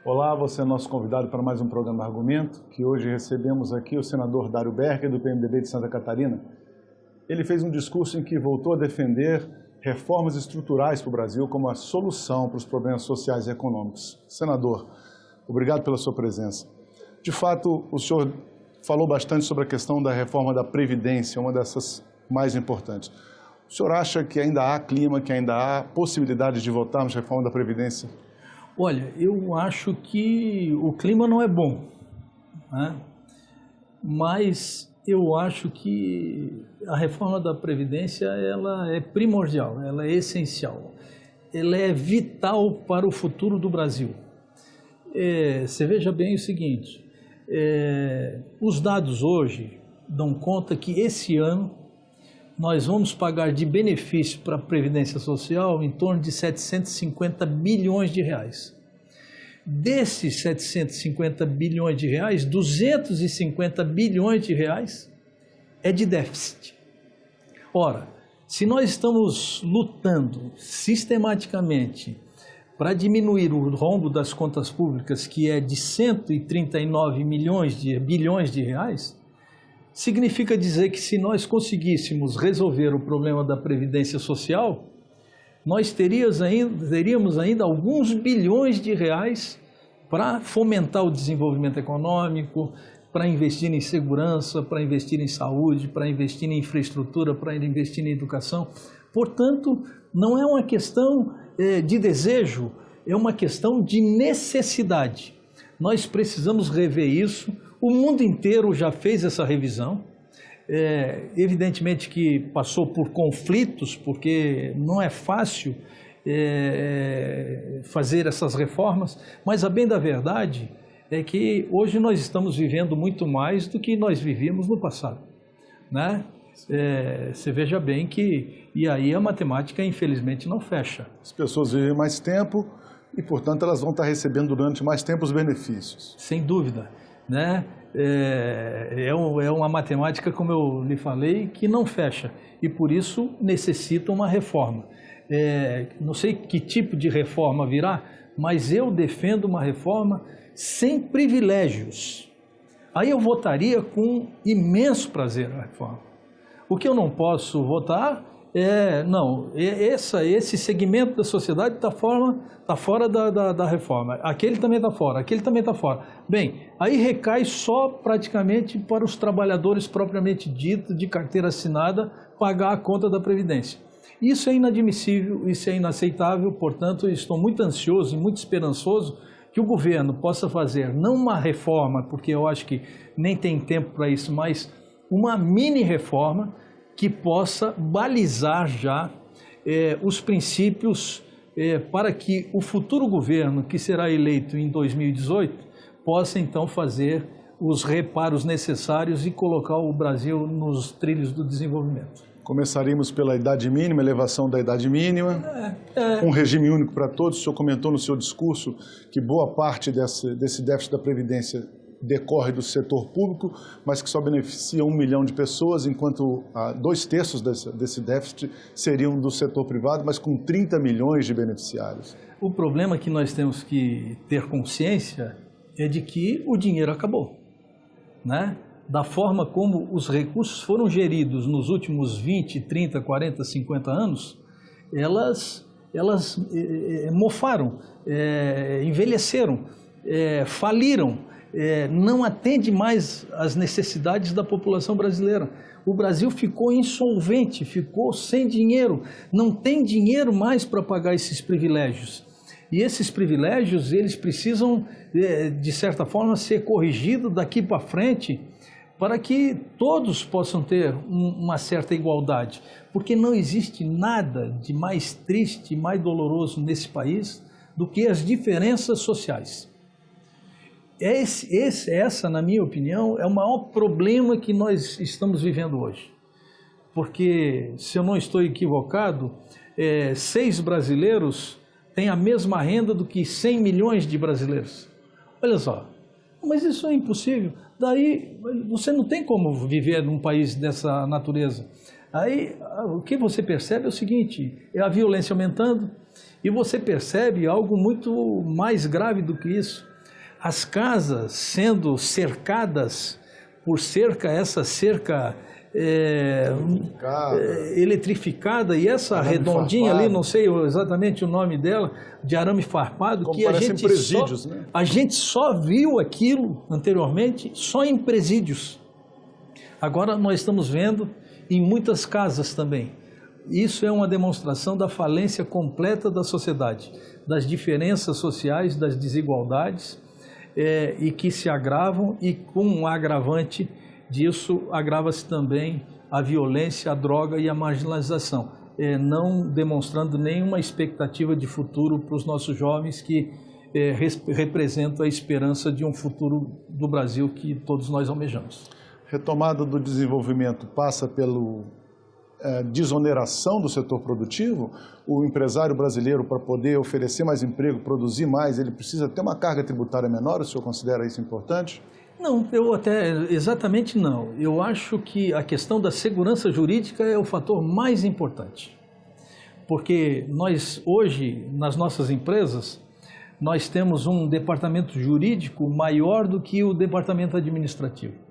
Olá, você é nosso convidado para mais um programa Argumento, que hoje recebemos aqui o senador Dário Berger, do PMDB de Santa Catarina. Ele fez um discurso em que voltou a defender reformas estruturais para o Brasil como a solução para os problemas sociais e econômicos. Senador, obrigado pela sua presença. De fato, o senhor falou bastante sobre a questão da reforma da Previdência, uma dessas mais importantes. O senhor acha que ainda há clima, que ainda há possibilidade de votarmos a reforma da Previdência? Olha, eu acho que o clima não é bom, né? Mas eu acho que a reforma da Previdência ela é primordial, ela é essencial, ela é vital para o futuro do Brasil. Você veja bem o seguinte, os dados hoje dão conta que esse ano nós vamos pagar de benefício para a Previdência Social em torno de 750 bilhões de reais. Desses 750 bilhões de reais, 250 bilhões de reais é de déficit. Ora, se nós estamos lutando sistematicamente para diminuir o rombo das contas públicas, que é de 139 bilhões de reais, significa dizer que se nós conseguíssemos resolver o problema da Previdência Social, nós teríamos ainda alguns bilhões de reais para fomentar o desenvolvimento econômico, para investir em segurança, para investir em saúde, para investir em infraestrutura, para investir em educação. Portanto, não é uma questão de desejo, é uma questão de necessidade. Nós precisamos rever isso. O mundo inteiro já fez essa revisão, evidentemente que passou por conflitos, porque não é fácil fazer essas reformas, mas a bem da verdade é que hoje nós estamos vivendo muito mais do que nós vivíamos no passado, né? Você veja bem que, e aí a matemática infelizmente não fecha. As pessoas vivem mais tempo e, portanto, elas vão estar recebendo durante mais tempo os benefícios. Sem dúvida, né? É uma matemática, como eu lhe falei, que não fecha e por isso necessita uma reforma. Não sei que tipo de reforma virá, mas eu defendo uma reforma sem privilégios. Aí eu votaria com imenso prazer a reforma. O que eu não posso votar esse segmento da sociedade está fora da reforma. Aquele também está fora, aquele também está fora. Bem, aí recai só praticamente para os trabalhadores propriamente ditos, de carteira assinada, pagar a conta da Previdência. Isso é inadmissível, isso é inaceitável, portanto, estou muito ansioso e muito esperançoso que o governo possa fazer, não uma reforma, porque eu acho que nem tem tempo para isso, mas uma mini-reforma que possa balizar já os princípios para que o futuro governo, que será eleito em 2018, possa então fazer os reparos necessários e colocar o Brasil nos trilhos do desenvolvimento. Começaríamos pela idade mínima, elevação da idade mínima, um regime único para todos. O senhor comentou no seu discurso que boa parte desse déficit da Previdência decorre do setor público, mas que só beneficia 1 milhão de pessoas, enquanto 2/3 desse déficit seriam do setor privado, mas com 30 milhões de beneficiários. O problema que nós temos que ter consciência é de que o dinheiro acabou, né? Da forma como os recursos foram geridos nos últimos 20, 30, 40, 50 anos, elas mofaram, envelheceram, faliram, não atende mais às necessidades da população brasileira. O Brasil ficou insolvente, ficou sem dinheiro, não tem dinheiro mais para pagar esses privilégios. E esses privilégios, eles precisam, de certa forma, ser corrigidos daqui para frente, para que todos possam ter uma certa igualdade. Porque não existe nada de mais triste e mais doloroso nesse país do que as diferenças sociais. Essa, na minha opinião, é o maior problema que nós estamos vivendo hoje. Porque, se eu não estou equivocado, 6 brasileiros têm a mesma renda do que 100 milhões de brasileiros. Olha só, mas isso é impossível. Daí, você não tem como viver num país dessa natureza. Aí, o que você percebe é o seguinte, é a violência aumentando, e você percebe algo muito mais grave do que isso, as casas sendo cercadas por cerca, essa cerca eletrificada e essa arame redondinha farpado. ali, não sei exatamente o nome dela, de arame farpado, Como que presídios, né? a gente só viu aquilo anteriormente só em presídios. Agora nós estamos vendo em muitas casas também. Isso é uma demonstração da falência completa da sociedade, das diferenças sociais, das desigualdades, e que se agravam, e com um agravante disso agrava-se também a violência, a droga e a marginalização, não demonstrando nenhuma expectativa de futuro para os nossos jovens que representam a esperança de um futuro do Brasil que todos nós almejamos. Retomada do desenvolvimento passa pela desoneração do setor produtivo. O empresário brasileiro, para poder oferecer mais emprego, produzir mais, ele precisa ter uma carga tributária menor. O senhor considera isso importante? Não, exatamente não. Eu acho que a questão da segurança jurídica é o fator mais importante. Porque nós, hoje, nas nossas empresas, nós temos um departamento jurídico maior do que o departamento administrativo.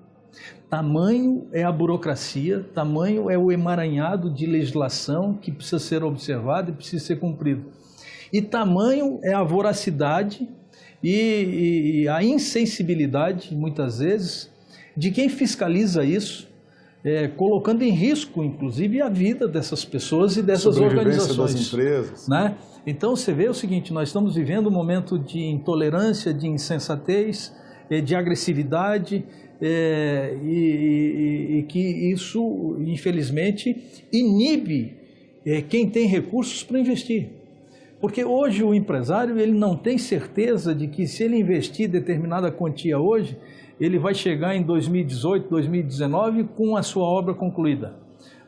Tamanho é a burocracia, tamanho é o emaranhado de legislação que precisa ser observado e precisa ser cumprido. E tamanho é a voracidade e a insensibilidade, muitas vezes, de quem fiscaliza isso, colocando em risco, inclusive, a vida dessas pessoas e dessas organizações. Das empresas. Né? Então, você vê o seguinte, nós estamos vivendo um momento de intolerância, de insensatez, de agressividade, e que isso, infelizmente, inibe quem tem recursos para investir. Porque hoje o empresário ele não tem certeza de que se ele investir determinada quantia hoje, ele vai chegar em 2018, 2019 com a sua obra concluída.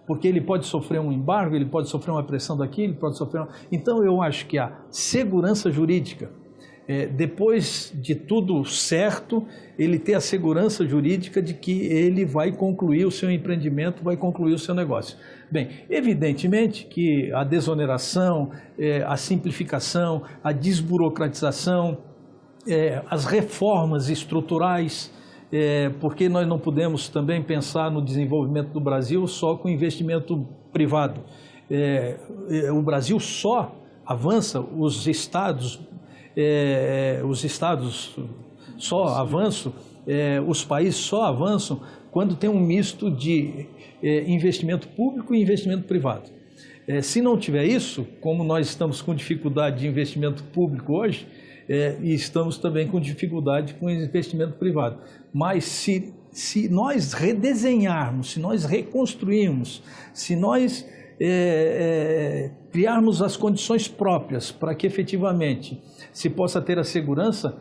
Porque ele pode sofrer um embargo, ele pode sofrer uma pressão daqui, ele pode sofrer... Então eu acho que a segurança jurídica, depois de tudo certo, ele ter a segurança jurídica de que ele vai concluir o seu empreendimento, vai concluir o seu negócio. Bem, evidentemente que a desoneração, a simplificação, a desburocratização, as reformas estruturais, porque nós não podemos também pensar no desenvolvimento do Brasil só com investimento privado. O Brasil só avança, os estados só avançam, os países só avançam quando tem um misto de investimento público e investimento privado. Se não tiver isso, como nós estamos com dificuldade de investimento público hoje, e estamos também com dificuldade com investimento privado. Mas se nós redesenharmos, se nós reconstruirmos, se nós criarmos as condições próprias para que efetivamente se possa ter a segurança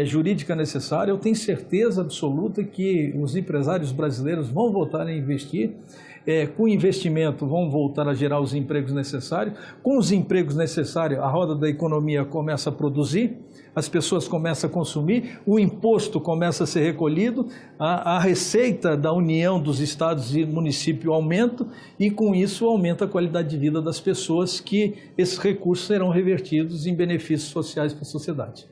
jurídica necessária, eu tenho certeza absoluta que os empresários brasileiros vão voltar a investir, com investimento vão voltar a gerar os empregos necessários, com os empregos necessários a roda da economia começa a produzir, as pessoas começam a consumir, o imposto começa a ser recolhido, a receita da União, dos estados e município aumenta e com isso aumenta a qualidade de vida das pessoas, que esses recursos serão revertidos em benefícios sociais para a sociedade.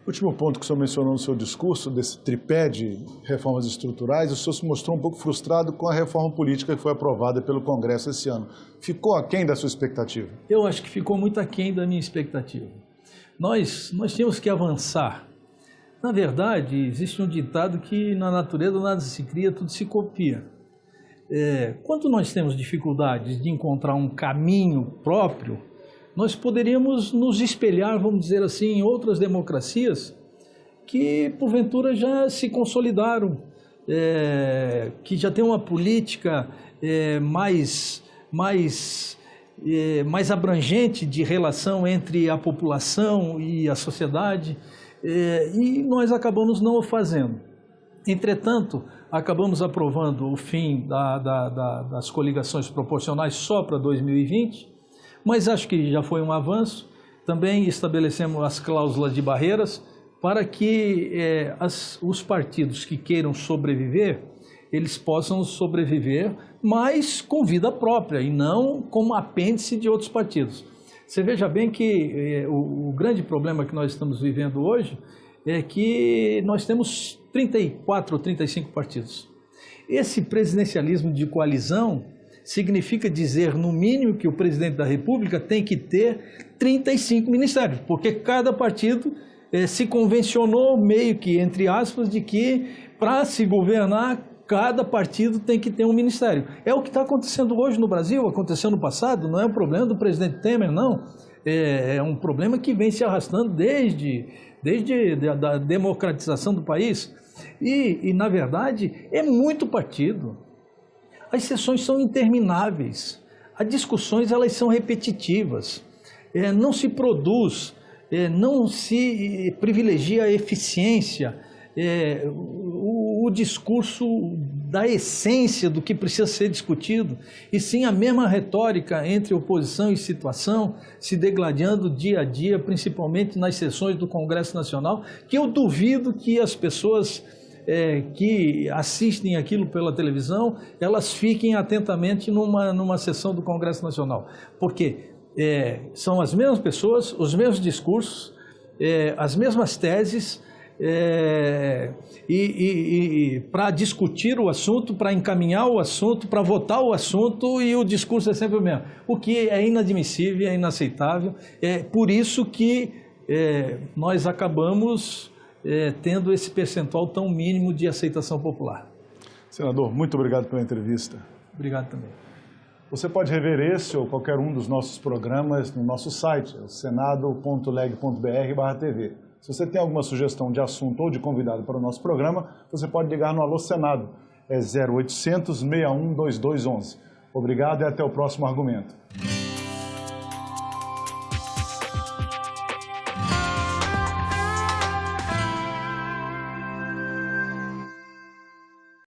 Último ponto que o senhor mencionou no seu discurso, desse tripé de reformas estruturais, o senhor se mostrou um pouco frustrado com a reforma política que foi aprovada pelo Congresso esse ano. Ficou aquém da sua expectativa? Eu acho que ficou muito aquém da minha expectativa. Nós tínhamos que avançar. Na verdade, existe um ditado que na natureza nada se cria, tudo se copia. Quando nós temos dificuldades de encontrar um caminho próprio, nós poderíamos nos espelhar, vamos dizer assim, em outras democracias que, porventura, já se consolidaram, que já tem uma política mais abrangente de relação entre a população e a sociedade, e nós acabamos não o fazendo. Entretanto, acabamos aprovando o fim das coligações proporcionais só para 2020, mas acho que já foi um avanço. Também estabelecemos as cláusulas de barreiras para que os partidos que queiram sobreviver, eles possam sobreviver, mas com vida própria e não como apêndice de outros partidos. Você veja bem que o grande problema que nós estamos vivendo hoje é que nós temos 34 ou 35 partidos. Esse presidencialismo de coalizão significa dizer, no mínimo, que o presidente da República tem que ter 35 ministérios, porque cada partido se convencionou, meio que, entre aspas, de que para se governar, cada partido tem que ter um ministério. É o que está acontecendo hoje no Brasil, aconteceu no passado, não é um problema do presidente Temer, não. É um problema que vem se arrastando desde a democratização do país. E, na verdade, é muito partido. As sessões são intermináveis, as discussões elas são repetitivas, não se produz, não se privilegia a eficiência, o discurso da essência do que precisa ser discutido, e sim a mesma retórica entre oposição e situação, se degladiando dia a dia, principalmente nas sessões do Congresso Nacional, que eu duvido que as pessoas que assistem aquilo pela televisão, elas fiquem atentamente numa sessão do Congresso Nacional, porque são as mesmas pessoas, os mesmos discursos, as mesmas teses, para discutir o assunto, para encaminhar o assunto, para votar o assunto, e o discurso é sempre o mesmo, o que é inadmissível, é inaceitável. É por isso que nós acabamos tendo esse percentual tão mínimo de aceitação popular. Senador, muito obrigado pela entrevista. Obrigado também. Você pode rever esse ou qualquer um dos nossos programas no nosso site, senado.leg.br/TV. Se você tem alguma sugestão de assunto ou de convidado para o nosso programa, você pode ligar no Alô Senado, 0800 61 2211. Obrigado e até o próximo argumento.